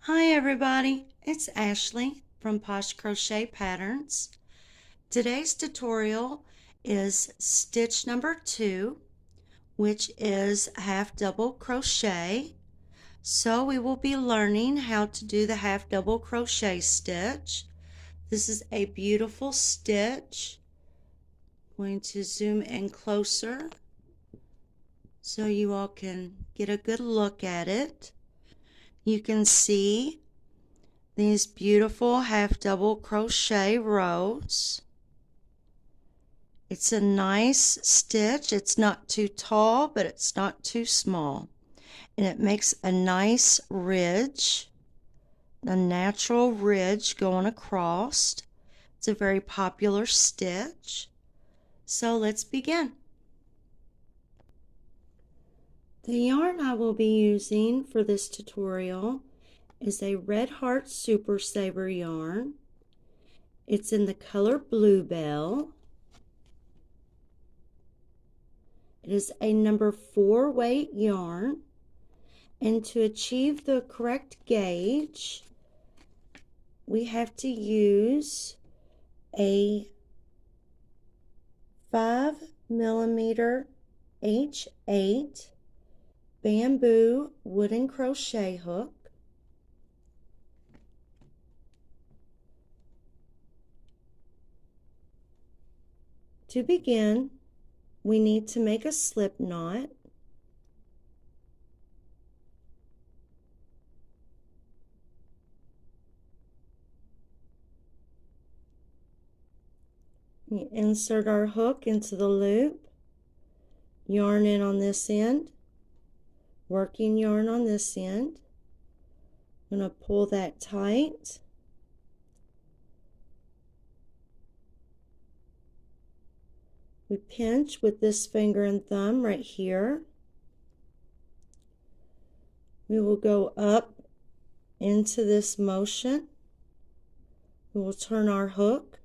Hi everybody, it's Ashley from Posh Crochet Patterns. Today's tutorial is stitch number 2, which is half double crochet. So we will be learning how to do the half double crochet stitch. This is a beautiful stitch. I'm going to zoom in closer so you all can get a good look at it. You can see these beautiful half double crochet rows. It's a nice stitch. It's not too tall, but it's not too small. And it makes a nice ridge, a natural ridge going across. It's a very popular stitch. So let's begin. The yarn I will be using for this tutorial is a Red Heart Super Saver yarn. It's in the color Bluebell. It is a number 4 weight yarn, and to achieve the correct gauge, we have to use a 5mm H8 bamboo wooden crochet hook. To begin, we need to make a slip knot. We insert our hook into the loop, yarn in on this end, working yarn on this end. I'm going to pull that tight. We pinch with this finger and thumb right here. We will go up into this motion. We will turn our hook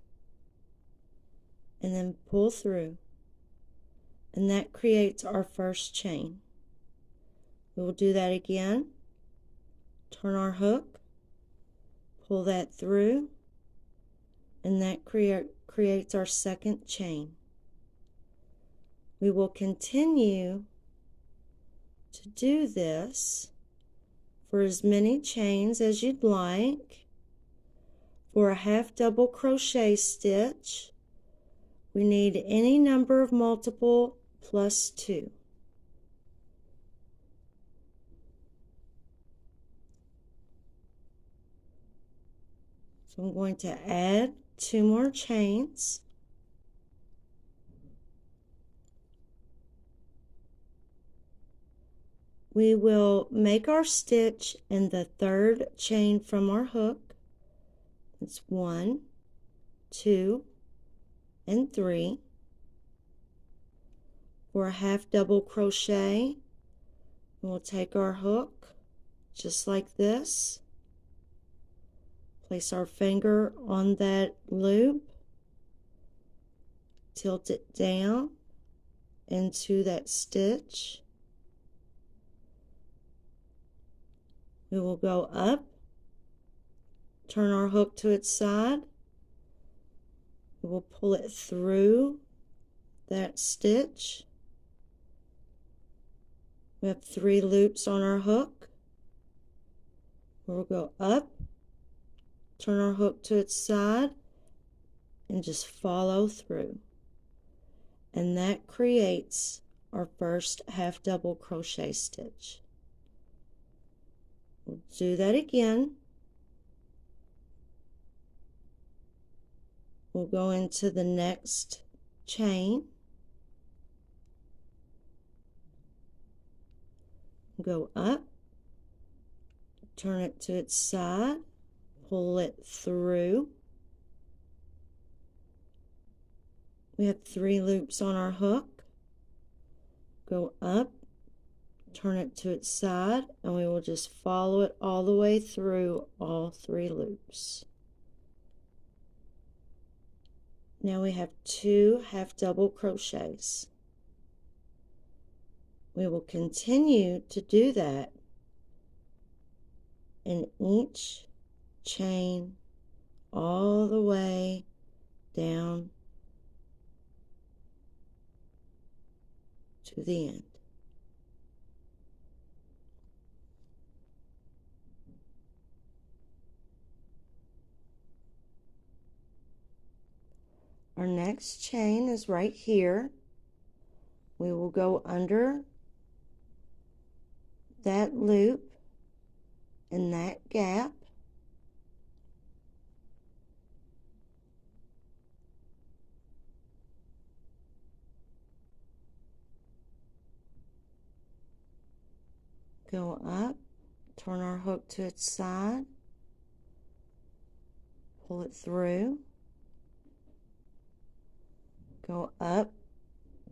and then pull through. And that creates our first chain. We will do that again. Turn our hook, pull that through, and that creates our second chain. We will continue to do this for as many chains as you'd like. For a half double crochet stitch, we need any number of multiple plus 2. So I'm going to add 2 more chains. We will make our stitch in the 3rd chain from our hook. It's 1, 2, and 3. For a half double crochet, we'll take our hook just like this, place our finger on that loop, tilt it down into that stitch. We will go up, turn our hook to its side. We will pull it through that stitch. We have 3 loops on our hook. We'll go up, turn our hook to its side, and just follow through. And that creates our first half double crochet stitch. We'll do that again. We'll go into the next chain, go up, turn it to its side, pull it through. We have 3 loops on our hook, go up, turn it to its side, and we will just follow it all the way through all 3 loops. Now we have 2 half double crochets. We will continue to do that in each chain all the way down to the end. Our next chain is right here. We will go under that loop in that gap. Go up, turn our hook to its side, pull it through, go up,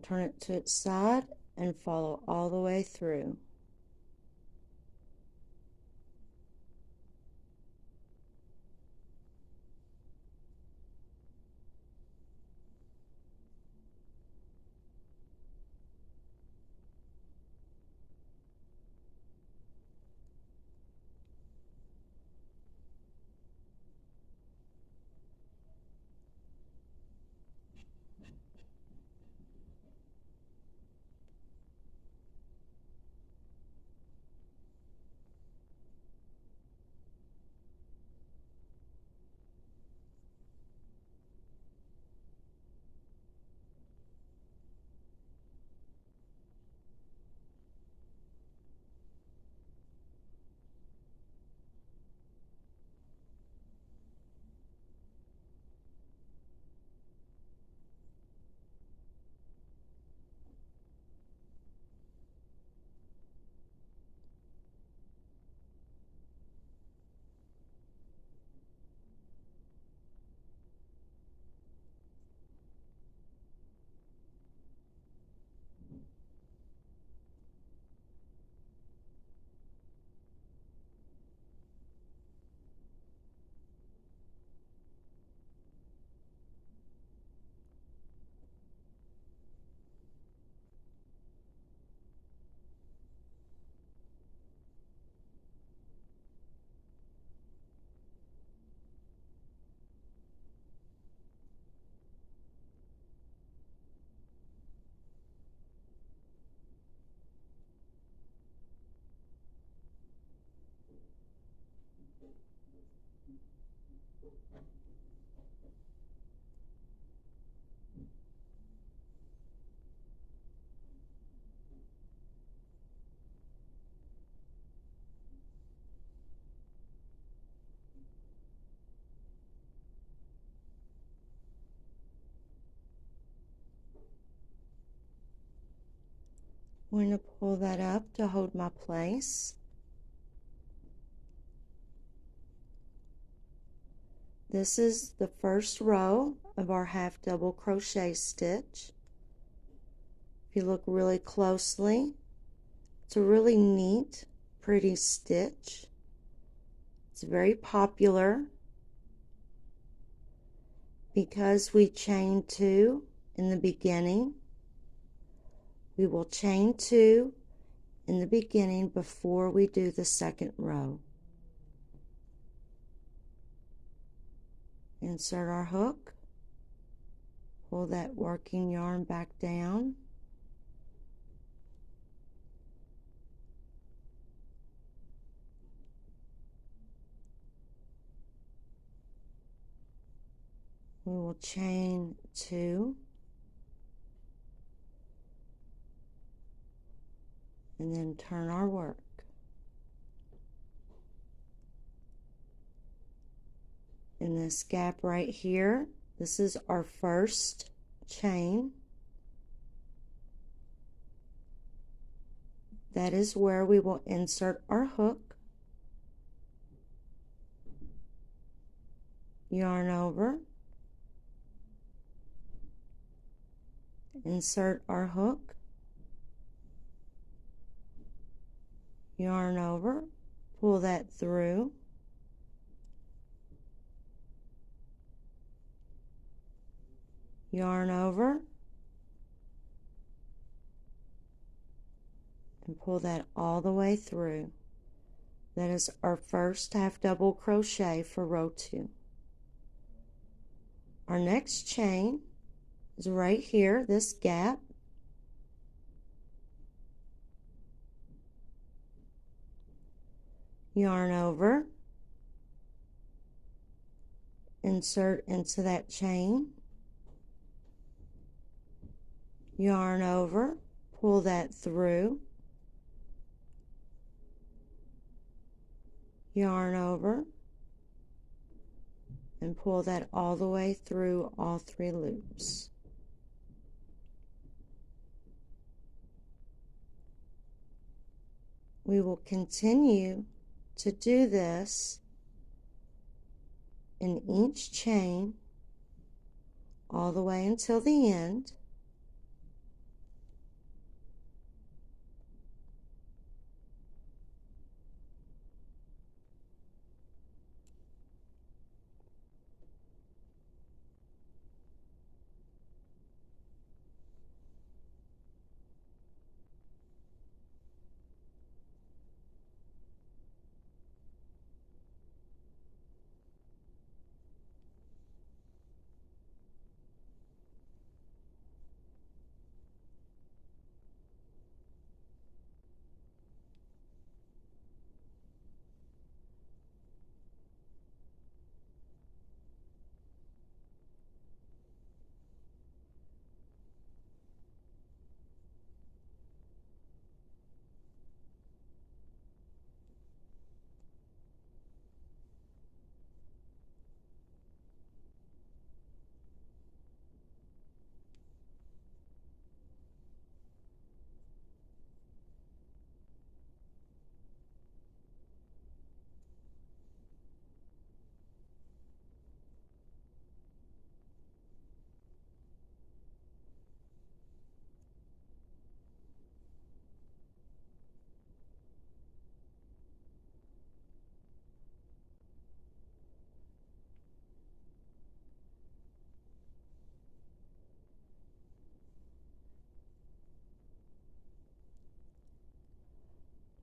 turn it to its side, and follow all the way through. I'm going to pull that up to hold my place. This is the first row of our half double crochet stitch. If you look really closely, it's a really neat, pretty stitch. It's very popular because we chain 2 in the beginning. We will chain 2 in the beginning before we do the second row. Insert our hook, pull that working yarn back down, we will chain 2 and then turn our work. In this gap right here, this is our first chain. That is where we will insert our hook, yarn over, insert our hook, yarn over, pull that through, yarn over, and pull that all the way through. That is our first half double crochet for row 2. Our next chain is right here, this gap. Yarn over, insert into that chain, yarn over, pull that through, yarn over, and pull that all the way through all 3 loops. We will continue to do this in each chain all the way until the end.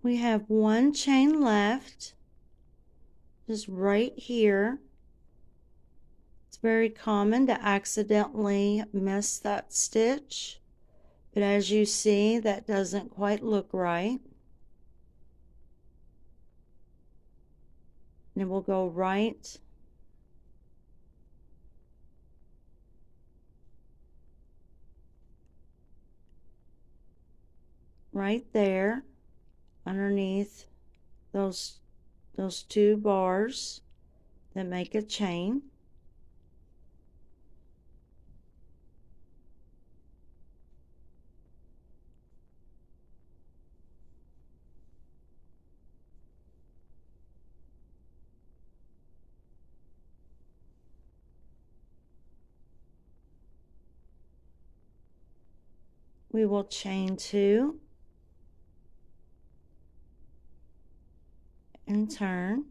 We have 1 chain left, just right here. It's very common to accidentally miss that stitch, but as you see, that doesn't quite look right. And it will go right there underneath those 2 bars that make a chain. We will chain 2 and turn.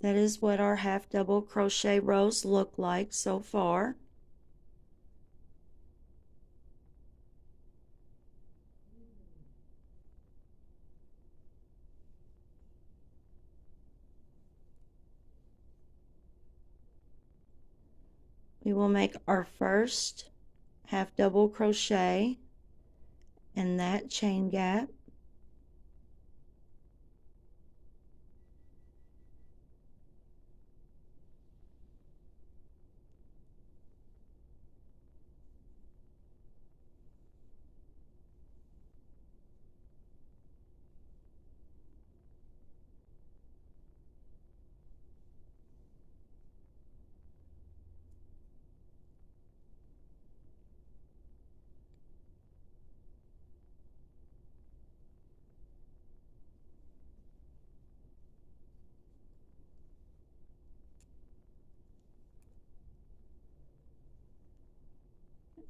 That is what our half double crochet rows look like so far. We will make our first half double crochet in that chain gap.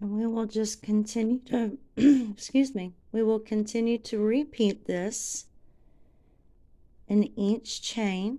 And we will just continue to, excuse me, we will continue to repeat this in each chain.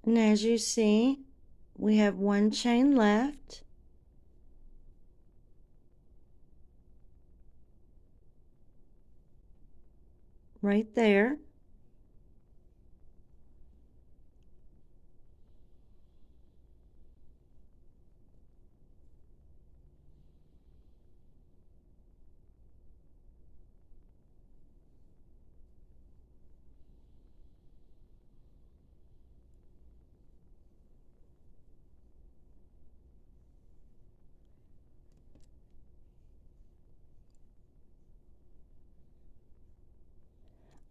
And as you see, we have one chain left. Right there.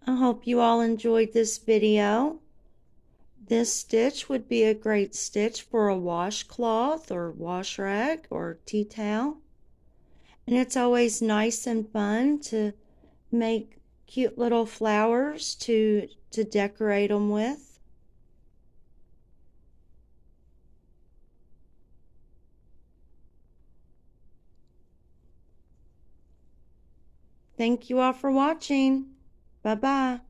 I hope you all enjoyed this video. This stitch would be a great stitch for a washcloth or wash rag or tea towel. And it's always nice and fun to make cute little flowers to decorate them with. Thank you all for watching. Bye-bye.